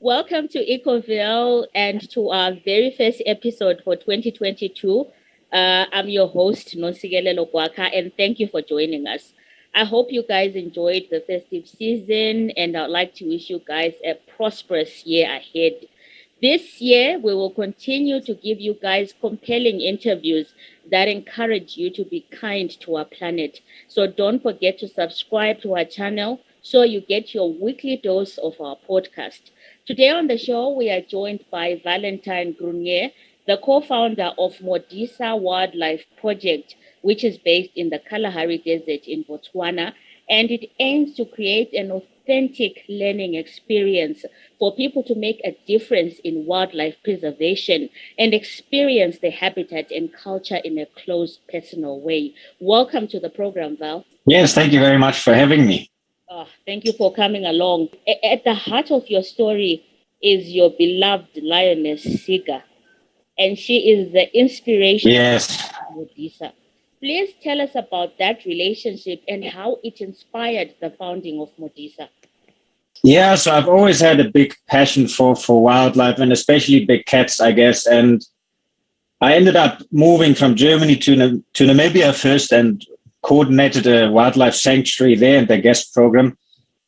Welcome to Ecoville and to our very first episode for 2022. I'm your host, Nosigelelo Kwaka, and thank you for joining us. I hope you guys enjoyed the festive season, and I'd like to wish you guys a prosperous year ahead. This year, we will continue to give you guys compelling interviews that encourage you to be kind to our planet. So don't forget to subscribe to our channel so you get your weekly dose of our podcast. Today on the show, we are joined by Valentin Gruener, the co-founder of Modisa Wildlife Project, which is based in the Kalahari Desert in Botswana, and it aims to create an authentic learning experience for people to make a difference in wildlife preservation and experience the habitat and culture in a close, personal way. Welcome to the program, Val. Yes, thank you very much for having me. Thank you for coming along. At the heart of your story is your beloved lioness, Siga, and she is the inspiration Yes. of Modisa. Please tell us about that relationship and how it inspired the founding of Modisa. Yeah, so I've always had a big passion for wildlife and especially big cats, I guess. And I ended up moving from Germany to Namibia first and coordinated a wildlife sanctuary there in the guest program.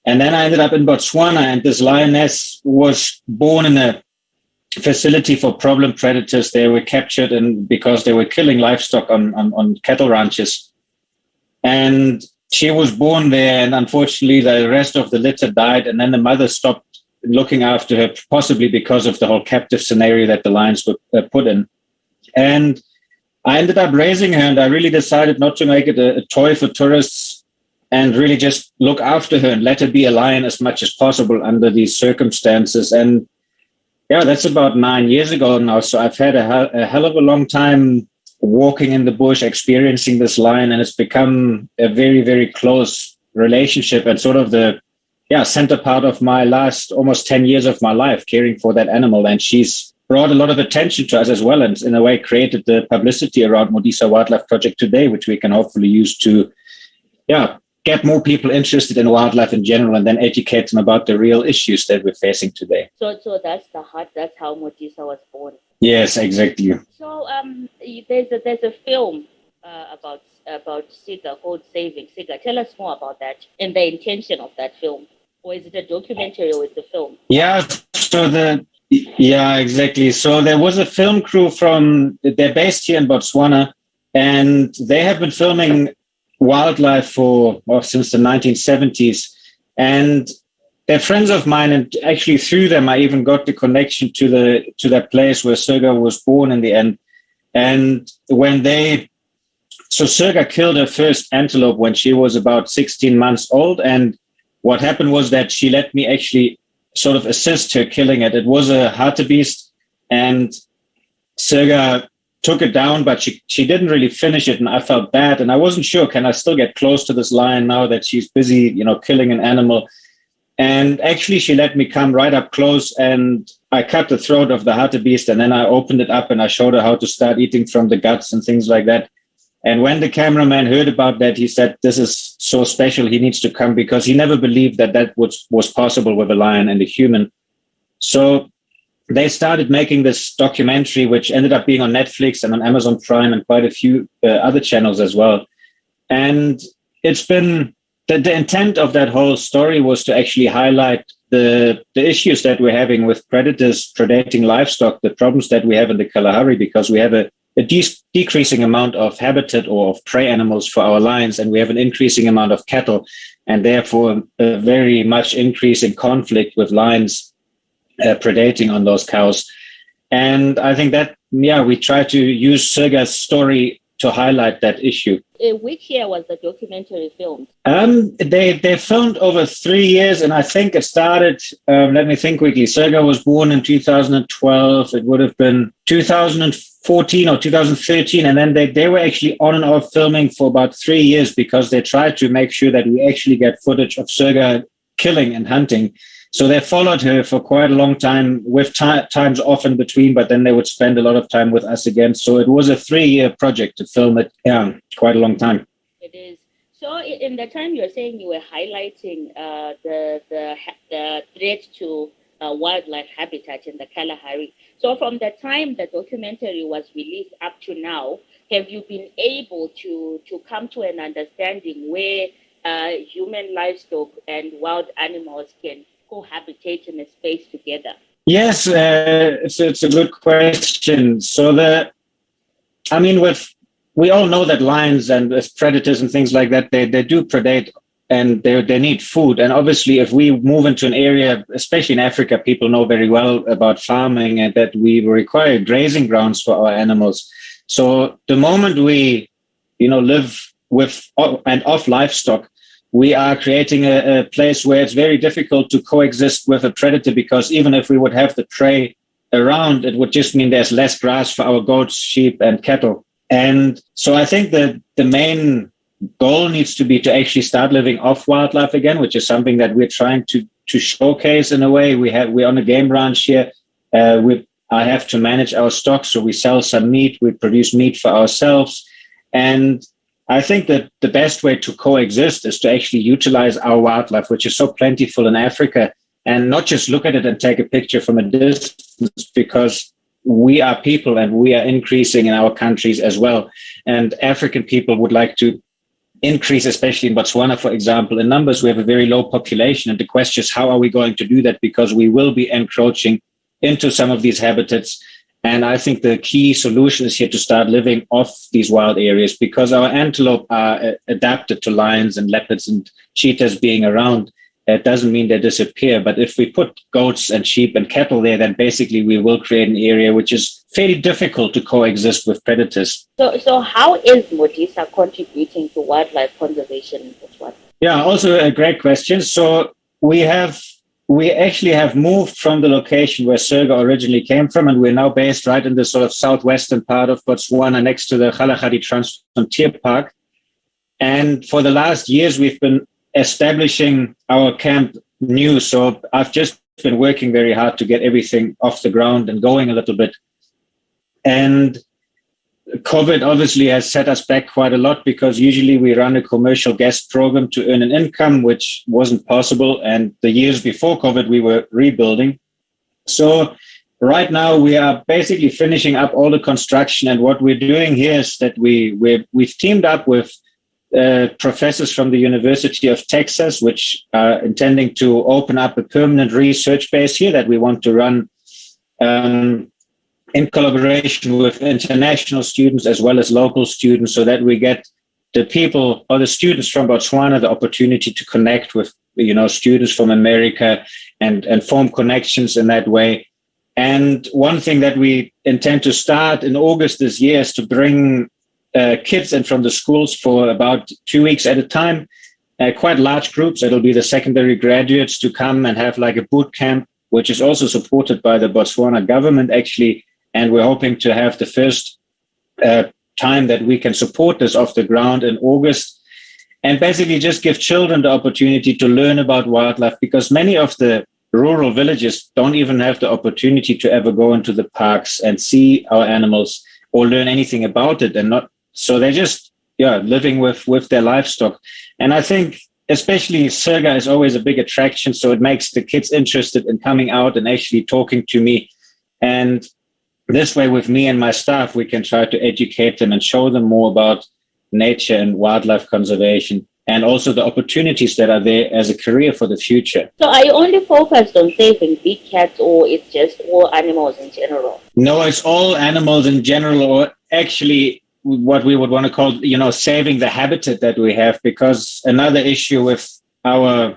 And then I ended up in Botswana, and this lioness was born in a facility for problem predators. They were captured because they were killing livestock on cattle ranches. And she was born there, and unfortunately the rest of the litter died, and then the mother stopped looking after her, possibly because of the whole captive scenario that the lions were put in. And I ended up raising her, and I really decided not to make it a toy for tourists and really just look after her and let her be a lion as much as possible under these circumstances. And yeah, that's about 9 years ago now. So I've had a hell of a long time walking in the bush, experiencing this lion, and it's become a very, very close relationship and sort of the center part of my last almost 10 years of my life, caring for that animal. And she's brought a lot of attention to us as well, and in a way created the publicity around Modisa Wildlife Project today, which we can hopefully use to get more people interested in wildlife in general and then educate them about the real issues that we're facing today. So that's the heart, that's how Modisa was born. Yes, exactly. So there's a film about Siga called Saving Siga. Tell us more about that and the intention of that film. Or is it a documentary or is it a film? Yeah, exactly. So there was a film crew they're based here in Botswana, and they have been filming wildlife since the 1970s. And they're friends of mine, and actually through them, I even got the connection to that place where Sergo was born in the end. And Sergo killed her first antelope when she was about 16 months old. And what happened was that she let me actually sort of assist her killing it. It was a hartebeest, and Sergo took it down, but she didn't really finish it, and I felt bad, and I wasn't sure, can I still get close to this lion now that she's busy, killing an animal? And actually she let me come right up close, and I cut the throat of the hartebeest, and then I opened it up and I showed her how to start eating from the guts and things like that. And when the cameraman heard about that, he said, this is so special, he needs to come, because he never believed that was possible with a lion and a human. So they started making this documentary, which ended up being on Netflix and on Amazon Prime and quite a few other channels as well. And it's been the intent of that whole story was to actually highlight the issues that we're having with predators predating livestock, the problems that we have in the Kalahari, because we have a decreasing amount of habitat or of prey animals for our lions, and we have an increasing amount of cattle, and therefore a very much increasing conflict with lions predating on those cows. And I think that, we try to use Sergo's story to highlight that issue. Which year was the documentary filmed? They filmed over 3 years, and I think it started, let me think quickly. Sergo was born in 2012. It would have been 2014 or 2013. And then they were actually on and off filming for about 3 years because they tried to make sure that we actually get footage of Sergo killing and hunting. So they followed her for quite a long time, with times off in between, but then they would spend a lot of time with us again. So it was a 3-year project to film it. Yeah, quite a long time. It is. So in the time you're saying you were highlighting the threat to wildlife habitat in the Kalahari. So from the time the documentary was released up to now, have you been able to come to an understanding where human livestock and wild animals can cohabitate in a space together? Yes, it's a good question. We all know that lions and predators and things like that, they do predate and they need food. And obviously, if we move into an area, especially in Africa, people know very well about farming and that we require grazing grounds for our animals. So the moment we, live with and off livestock, we are creating a place where it's very difficult to coexist with a predator, because even if we would have the prey around, it would just mean there's less grass for our goats, sheep, and cattle. And so I think that the main goal needs to be to actually start living off wildlife again, which is something that we're trying to showcase in a way. We're on a game ranch here. I have to manage our stock, so we sell some meat. We produce meat for ourselves. And I think that the best way to coexist is to actually utilize our wildlife, which is so plentiful in Africa, and not just look at it and take a picture from a distance, because we are people and we are increasing in our countries as well. And African people would like to increase, especially in Botswana, for example, in numbers. We have a very low population. And the question is, how are we going to do that? Because we will be encroaching into some of these habitats. And I think the key solution is here to start living off these wild areas, because our antelope are adapted to lions and leopards and cheetahs being around. It doesn't mean they disappear. But if we put goats and sheep and cattle there, then basically we will create an area which is fairly difficult to coexist with predators. So how is Modisa contributing to wildlife conservation in Botswana? Yeah, also a great question. So we actually have moved from the location where Sergo originally came from, and we're now based right in the sort of southwestern part of Botswana, next to the Kalahari Transfrontier Park. And for the last years, we've been establishing our camp new. So I've just been working very hard to get everything off the ground and going a little bit. And COVID obviously has set us back quite a lot, because usually we run a commercial guest program to earn an income, which wasn't possible. And the years before COVID, we were rebuilding. So right now we are basically finishing up all the construction. And what we're doing here is that we've teamed up with professors from the University of Texas, which are intending to open up a permanent research base here that we want to run in collaboration with international students as well as local students, so that we get the people or the students from Botswana the opportunity to connect with, students from America and form connections in that way. And one thing that we intend to start in August this year is to bring kids in from the schools for about 2 weeks at a time, quite large groups. It'll be the secondary graduates to come and have like a boot camp, which is also supported by the Botswana government, actually. And we're hoping to have the first time that we can support this off the ground in August, and basically just give children the opportunity to learn about wildlife, because many of the rural villages don't even have the opportunity to ever go into the parks and see our animals or learn anything about it. So they're just living with their livestock. And I think especially Sergo is always a big attraction. So it makes the kids interested in coming out and actually talking to me. And this way, with me and my staff, we can try to educate them and show them more about nature and wildlife conservation, and also the opportunities that are there as a career for the future. So are you only focused on saving big cats, or it's just all animals in general? No, it's all animals in general, or actually what we would want to call, saving the habitat that we have, because another issue with our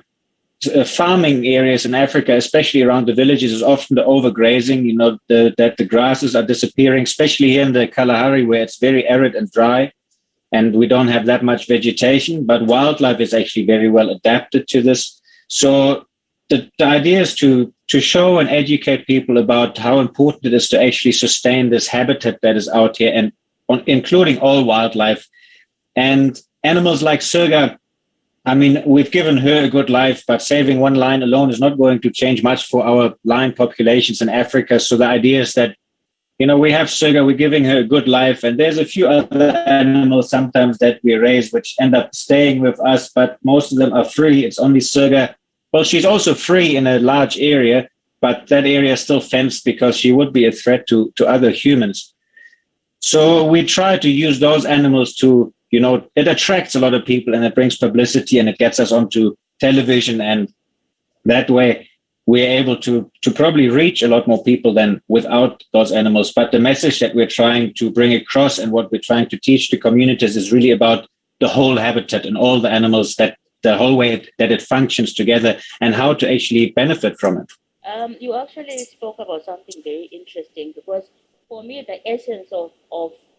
farming areas in Africa, especially around the villages, is often the overgrazing, that the grasses are disappearing, especially here in the Kalahari, where it's very arid and dry and we don't have that much vegetation, but wildlife is actually very well adapted to this. So the idea is to show and educate people about how important it is to actually sustain this habitat that is out here, and including all wildlife. And animals like Sergo, we've given her a good life, but saving one lion alone is not going to change much for our lion populations in Africa. So the idea is that, we have Sergo, we're giving her a good life, and there's a few other animals sometimes that we raise which end up staying with us, but most of them are free. It's only Sergo. Well, she's also free in a large area, but that area is still fenced because she would be a threat to other humans. So we try to use those animals to, it attracts a lot of people and it brings publicity and it gets us onto television. And that way we're able to probably reach a lot more people than without those animals. But the message that we're trying to bring across and what we're trying to teach the communities is really about the whole habitat and all the animals, that the whole way that it functions together and how to actually benefit from it. You actually spoke about something very interesting, because for me, the essence of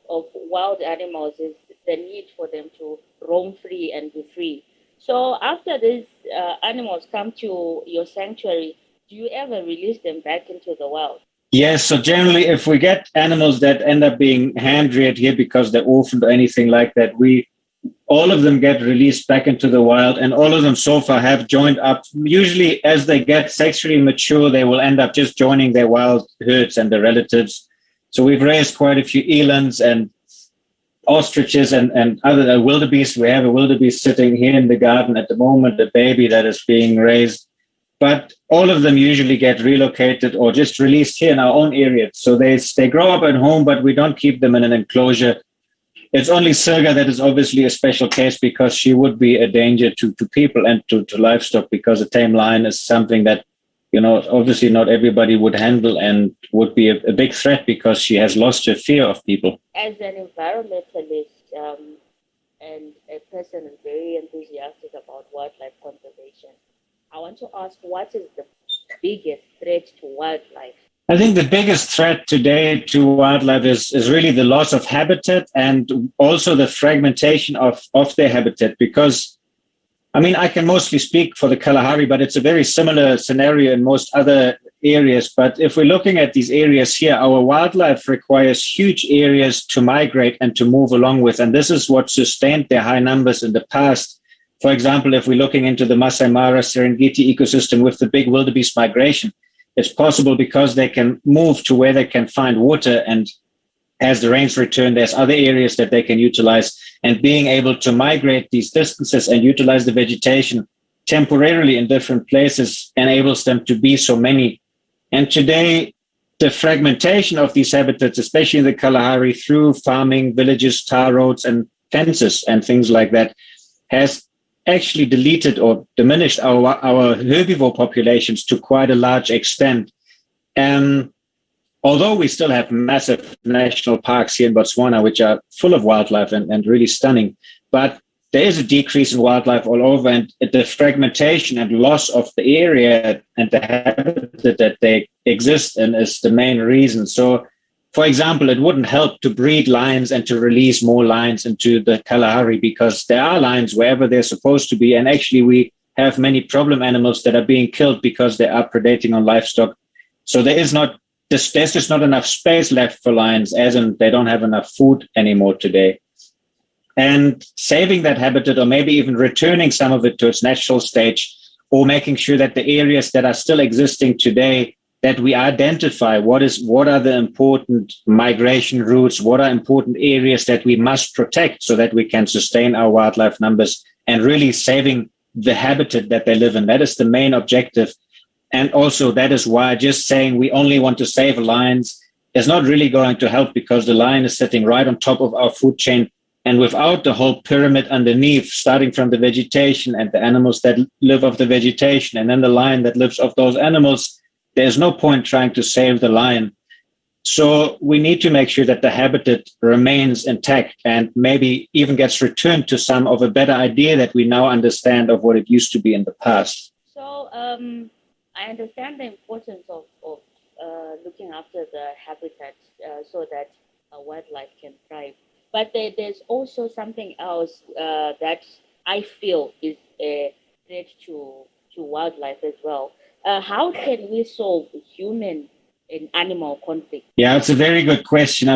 wild animals is the need for them to roam free and be free. So after these animals come to your sanctuary, do you ever release them back into the wild? Yes, so generally, if we get animals that end up being hand-reared here because they're orphaned or anything like that, all of them get released back into the wild, and all of them so far have joined up. Usually, as they get sexually mature, they will end up just joining their wild herds and their relatives. So we've raised quite a few elands and ostriches and other wildebeest. We have a wildebeest sitting here in the garden at the moment, a baby that is being raised. But all of them usually get relocated or just released here in our own area. So they grow up at home, but we don't keep them in an enclosure. It's only Sergo that is obviously a special case because she would be a danger to people and to livestock, because a tame lion is something that, obviously not everybody would handle and would be a big threat because she has lost her fear of people. As an environmentalist and a person who's very enthusiastic about wildlife conservation, I want to ask, what is the biggest threat to wildlife? I think the biggest threat today to wildlife is really the loss of habitat and also the fragmentation of their habitat, because I can mostly speak for the Kalahari, but it's a very similar scenario in most other areas. But if we're looking at these areas here, our wildlife requires huge areas to migrate and to move along with. And this is what sustained their high numbers in the past. For example, if we're looking into the Masai Mara Serengeti ecosystem with the big wildebeest migration, it's possible because they can move to where they can find water, and as the rains return, there's other areas that they can utilize, and being able to migrate these distances and utilize the vegetation temporarily in different places enables them to be so many. And today, the fragmentation of these habitats, especially in the Kalahari, through farming, villages, tar roads, and fences and things like that, has actually deleted or diminished our herbivore populations to quite a large extent. Although we still have massive national parks here in Botswana, which are full of wildlife and really stunning, but there is a decrease in wildlife all over, and the fragmentation and loss of the area and the habitat that they exist in is the main reason. So, for example, it wouldn't help to breed lions and to release more lions into the Kalahari, because there are lions wherever they're supposed to be, and actually we have many problem animals that are being killed because they are predating on livestock. So there's just not enough space left for lions, as in they don't have enough food anymore today. And saving that habitat, or maybe even returning some of it to its natural stage, or making sure that the areas that are still existing today, that we identify what are the important migration routes, what are important areas that we must protect so that we can sustain our wildlife numbers, and really saving the habitat that they live in. That is the main objective. And also that is why just saying we only want to save lions is not really going to help, because the lion is sitting right on top of our food chain. And without the whole pyramid underneath, starting from the vegetation and the animals that live off the vegetation, and then the lion that lives off those animals, there's no point trying to save the lion. So we need to make sure that the habitat remains intact and maybe even gets returned to some of a better idea that we now understand of what it used to be in the past. So I understand the importance of looking after the habitat so that wildlife can thrive. But there's also something else that I feel is a threat to wildlife as well. How can we solve human and animal conflict? Yeah, it's a very good question.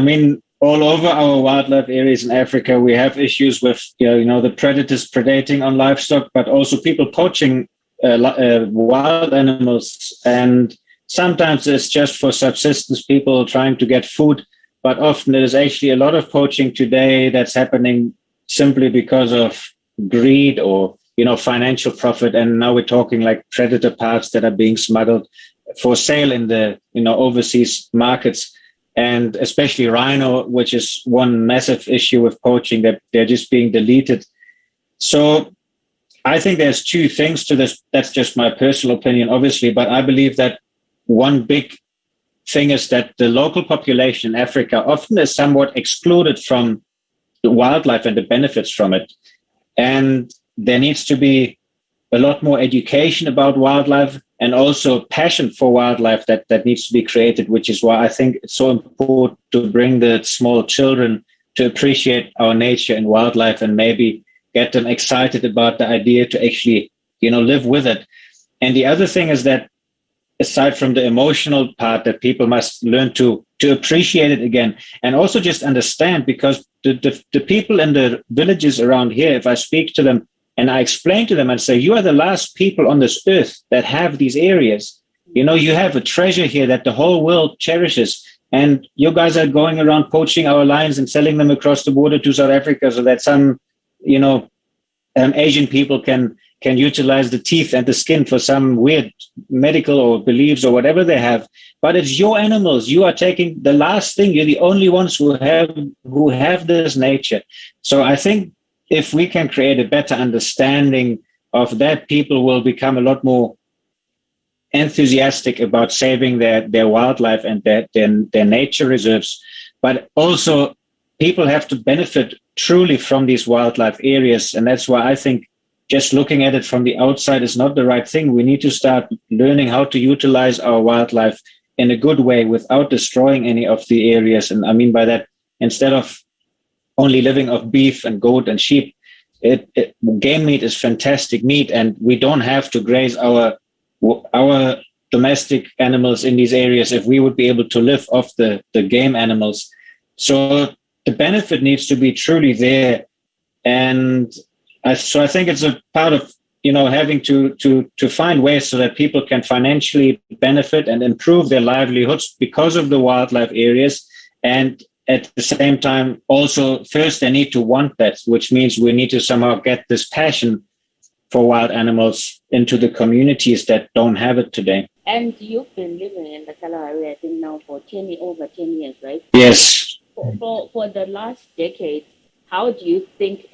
All over our wildlife areas in Africa, we have issues with the predators predating on livestock, but also people poaching wild animals. And sometimes it's just for subsistence, people trying to get food. But often there's actually a lot of poaching today that's happening simply because of greed or, financial profit. And now we're talking like predator parts that are being smuggled. for sale in the overseas markets, and especially rhino, which is one massive issue with poaching, that they're just being deleted. So I think there's two things to this. That's just my personal opinion, obviously, but I believe that one big thing is that the local population in Africa often is somewhat excluded from the wildlife and the benefits from it. And there needs to be a lot more education about wildlife, and also passion for wildlife that needs to be created, which is why I think it's so important to bring the small children to appreciate our nature and wildlife, and maybe get them excited about the idea to actually, live with it. And the other thing is that, aside from the emotional part, that people must learn to appreciate it again, and also just understand, because the people in the villages around here, if I speak to them and I explain to them and say, you are the last people on this earth that have these areas. You have a treasure here that the whole world cherishes. And you guys are going around poaching our lions and selling them across the border to South Africa so that some, Asian people can utilize the teeth and the skin for some weird medical or beliefs or whatever they have. But it's your animals. You are taking the last thing. You're the only ones who have this nature. So I think if we can create a better understanding of that, people will become a lot more enthusiastic about saving their wildlife and their nature reserves. But also, people have to benefit truly from these wildlife areas. And that's why I think just looking at it from the outside is not the right thing. We need to start learning how to utilize our wildlife in a good way without destroying any of the areas. And I mean by that, instead of only living off beef and goat and sheep, game meat is fantastic meat, and we don't have to graze our domestic animals in these areas if we would be able to live off the game animals. So the benefit needs to be truly there. And I think it's a part of having to find ways so that people can financially benefit and improve their livelihoods because of the wildlife areas. And at the same time, also, first, they need to want that, which means we need to somehow get this passion for wild animals into the communities that don't have it today. And you've been living in the Kalahari, I think, now for over 10 years, right? Yes. For the last decade, how do you think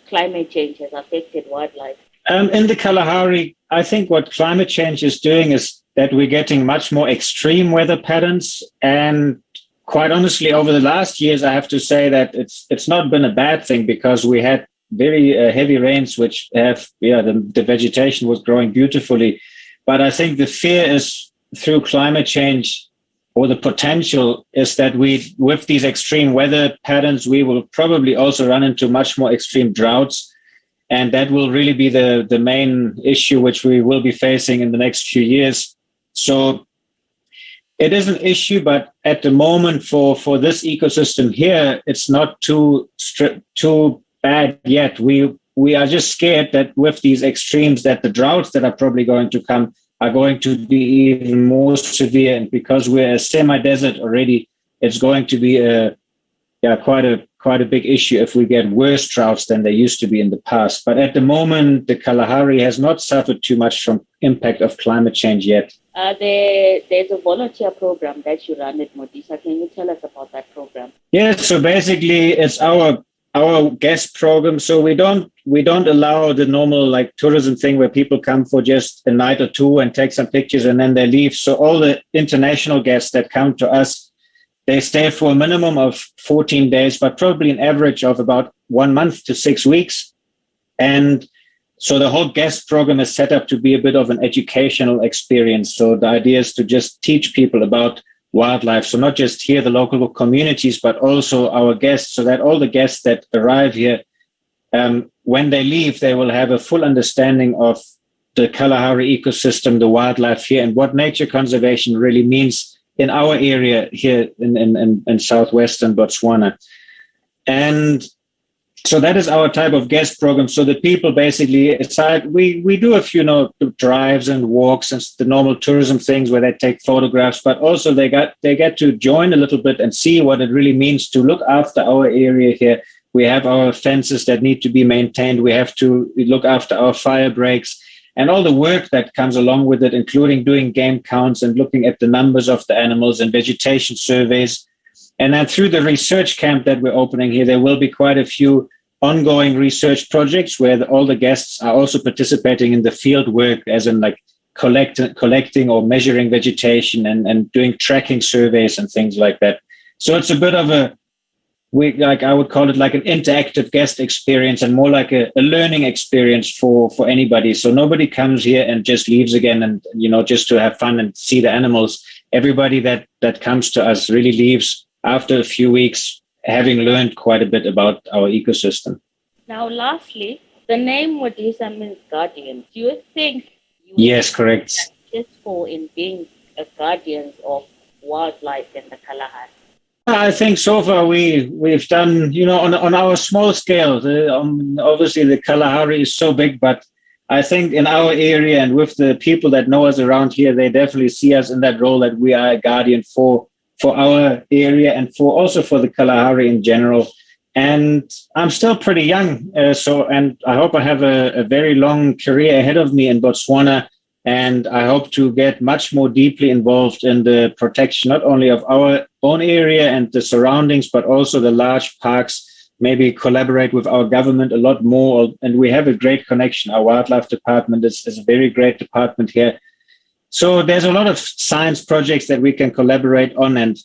climate change has affected wildlife? In the Kalahari, I think what climate change is doing is that we're getting much more extreme weather patterns. And quite honestly, over the last years, I have to say that it's not been a bad thing, because we had very heavy rains, which the vegetation was growing beautifully. But I think the fear is, through climate change, or the potential is that with these extreme weather patterns, we will probably also run into much more extreme droughts. And that will really be the main issue which we will be facing in the next few years. So it is an issue, but at the moment for this ecosystem here, it's not too bad yet. We are just scared that with these extremes, that the droughts that are probably going to come are going to be even more severe. And because we're a semi-desert already, it's going to be quite a big issue if we get worse droughts than they used to be in the past. But at the moment, the Kalahari has not suffered too much from impact of climate change yet. There's a volunteer program that you run at Modisa. Can you tell us about that program? Yeah, so basically it's our guest program. So we don't allow the normal tourism thing where people come for just a night or two and take some pictures and then they leave. So all the international guests that come to us, they stay for a minimum of 14 days, but probably an average of about 1 month to 6 weeks. And so the whole guest program is set up to be a bit of an educational experience. So the idea is to just teach people about wildlife. So not just here, the local communities, but also our guests, so that all the guests that arrive here, when they leave, they will have a full understanding of the Kalahari ecosystem, the wildlife here, and what nature conservation really means in our area here in southwestern Botswana. And so that is our type of guest program. So the people basically aside, we do a few drives and walks and the normal tourism things where they take photographs, but also they get to join a little bit and see what it really means to look after our area here. We have our fences that need to be maintained. We have to look after our fire breaks. and all the work that comes along with it, including doing game counts and looking at the numbers of the animals and vegetation surveys. And then through the research camp that we're opening here, there will be quite a few ongoing research projects where all the guests are also participating in the field work, as in like collecting or measuring vegetation and doing tracking surveys and things like that. So it's a bit of I would call it like an interactive guest experience and more like a learning experience for anybody. So nobody comes here and just leaves again and, just to have fun and see the animals. Everybody that comes to us really leaves after a few weeks having learned quite a bit about our ecosystem. Now, lastly, the name Modisa means guardian. Do you think Yes, correct. Successful in being a guardian of wildlife in the Kalahari? I think so far we've done, on our small scale. Obviously, the Kalahari is so big, but I think in our area and with the people that know us around here, they definitely see us in that role that we are a guardian for our area and also for the Kalahari in general. And I'm still pretty young, and I hope I have a very long career ahead of me in Botswana. And I hope to get much more deeply involved in the protection, not only of our own area and the surroundings, but also the large parks, maybe collaborate with our government a lot more. And we have a great connection. Our wildlife department is a very great department here. So there's a lot of science projects that we can collaborate on and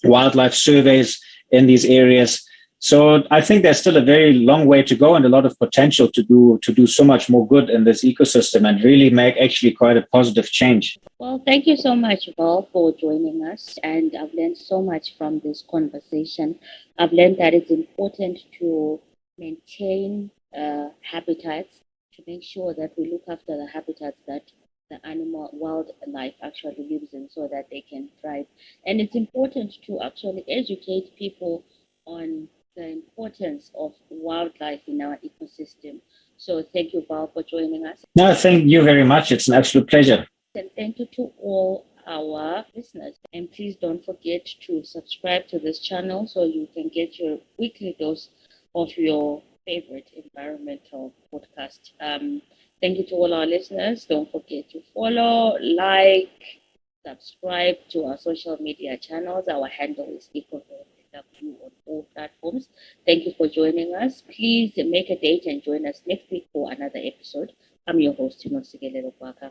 wildlife surveys in these areas. So I think there's still a very long way to go and a lot of potential to do so much more good in this ecosystem and really make actually quite a positive change. Well, thank you so much, Val, for joining us. And I've learned so much from this conversation. I've learned that it's important to maintain habitats, to make sure that we look after the habitats that the wildlife actually lives in so that they can thrive. And it's important to actually educate people on the importance of wildlife in our ecosystem. So thank you, Val, for joining us. No, thank you very much. It's an absolute pleasure. And thank you to all our listeners. And please don't forget to subscribe to this channel so you can get your weekly dose of your favorite environmental podcast. Thank you to all our listeners. Don't forget to follow, like, subscribe to our social media channels. Our handle is EcoVW on all platforms. Thank you for joining us. Please make a date and join us next week for another episode. I'm your host, Nosigele Lokwaka.